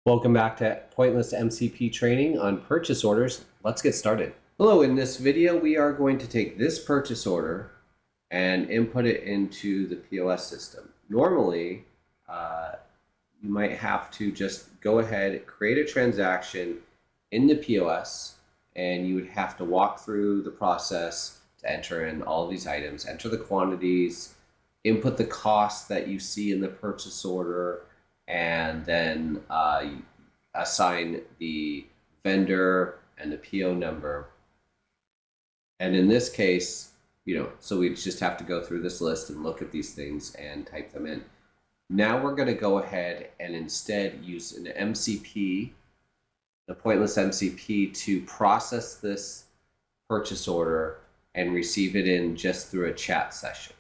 Welcome back to Pointless MCP training on purchase orders. Let's get started. Hello, in this video, we are going to take this purchase order and input it into the POS system. Normally, you might have to just go ahead, create a transaction in the POS, and you would have to walk through the process to enter in all of these items, enter the quantities, input the costs that you see in the purchase order, and then assign the vendor and the PO number. And in this case, so we just have to go through this list and look at these things and type them in. Now we're going to go ahead and instead use an MCP, the Pointless MCP, to process this purchase order and receive it in just through a chat session.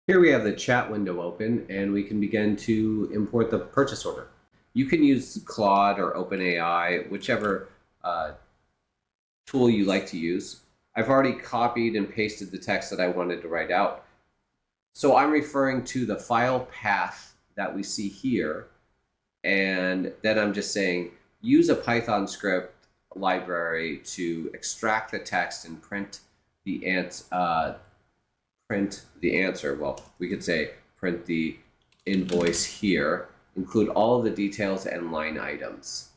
Here we have the chat window open, and we can begin to import the purchase order. You can use Claude or OpenAI, whichever tool you like to use. I've already copied and pasted the text that I wanted to write out. So I'm referring to the file path that we see here, and then I'm just saying use a Python script library to extract the text and print the answer. Well, we could say print the invoice here, include all of the details and line items.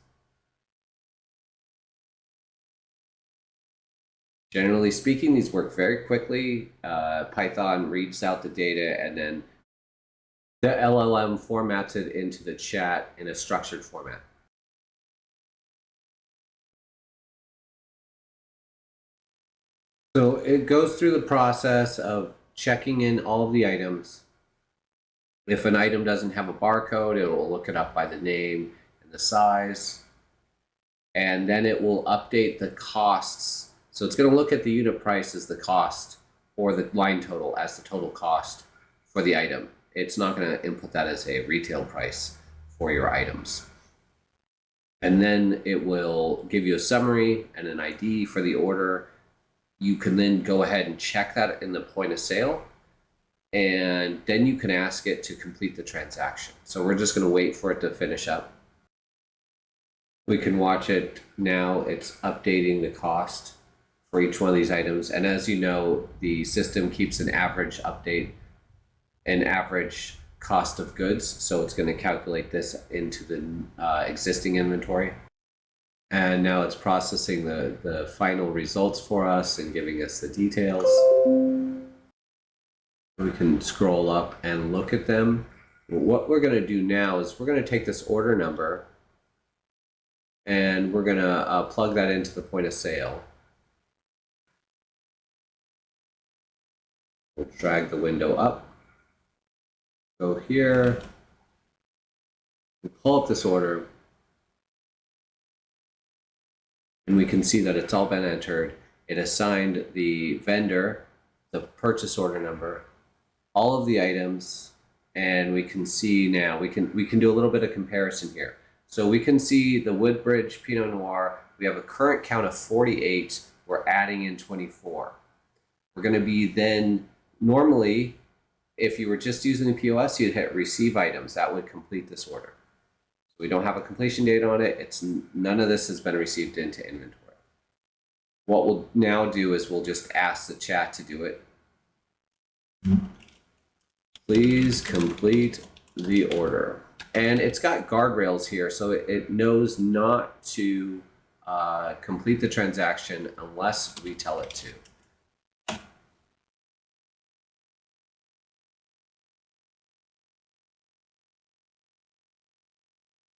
Generally speaking, these work very quickly. Python reads out the data, and then the LLM formats it into the chat in a structured format. So it goes through the process of checking in all of the items. If an item doesn't have a barcode, it will look it up by the name and the size. And then it will update the costs. So it's going to look at the unit price as the cost, or the line total as the total cost for the item. It's not going to input that as a retail price for your items. And then it will give you a summary and an ID for the order. You can then go ahead and check that in the point of sale, and then you can ask it to complete the transaction. So we're just going to wait for it to finish up. We can watch it now. It's updating the cost for each one of these items. And as you know, the system keeps an average update, an average cost of goods. So it's going to calculate this into the existing inventory. And now it's processing the final results for us and giving us the details. We can scroll up and look at them. What we're going to do now is we're going to take this order number and we're going to plug that into the point of sale. We'll drag the window up, go here, we'll pull up this order, and we can see that it's all been entered. It assigned the vendor, the purchase order number, all of the items, and we can see now, we can do a little bit of comparison here. So we can see the Woodbridge Pinot Noir, we have a current count of 48, we're adding in 24. We're going to be then, normally, if you were just using the POS, you'd hit receive items. That would complete this order. So we don't have a completion date on it. None of this has been received into inventory. What we'll now do is we'll just ask the chat to do it. Please complete the order. And it's got guardrails here, so it knows not to complete the transaction unless we tell it to.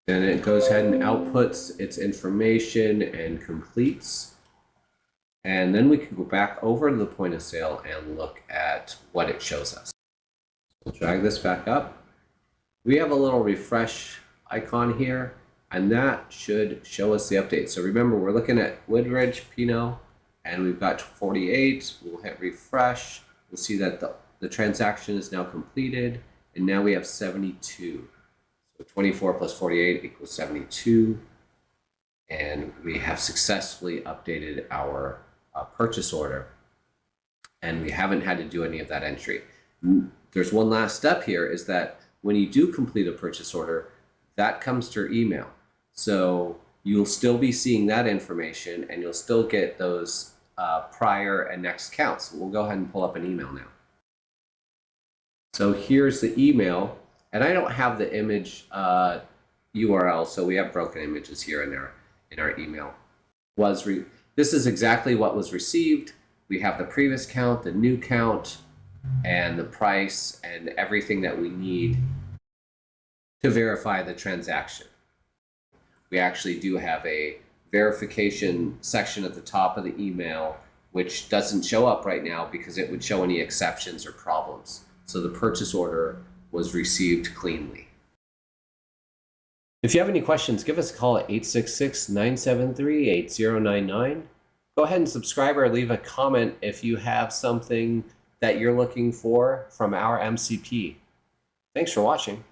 Then it goes ahead and outputs its information and completes. And then we can go back over to the point of sale and look at what it shows us. We'll drag this back up. We have a little refresh icon here, and that should show us the update. So remember, we're looking at Woodbridge Pinot, and we've got 48. We'll hit refresh. We'll see that the transaction is now completed, and now we have 72. So 24 plus 48 equals 72. And we have successfully updated our purchase order. And we haven't had to do any of that entry. There's one last step here, is that when you do complete a purchase order, that comes to your email. So you'll still be seeing that information, and you'll still get those prior and next counts. We'll go ahead and pull up an email now. So here's the email, and I don't have the image URL, so we have broken images here in our email. This is exactly what was received. We have the previous count, the new count, and the price, and everything that we need to verify the transaction. We actually do have a verification section at the top of the email, which doesn't show up right now because it would show any exceptions or problems. So the purchase order was received cleanly. If you have any questions, give us a call at 866-973-8099. Go ahead and subscribe or leave a comment if you have something that you're looking for from our MCP. Thanks for watching.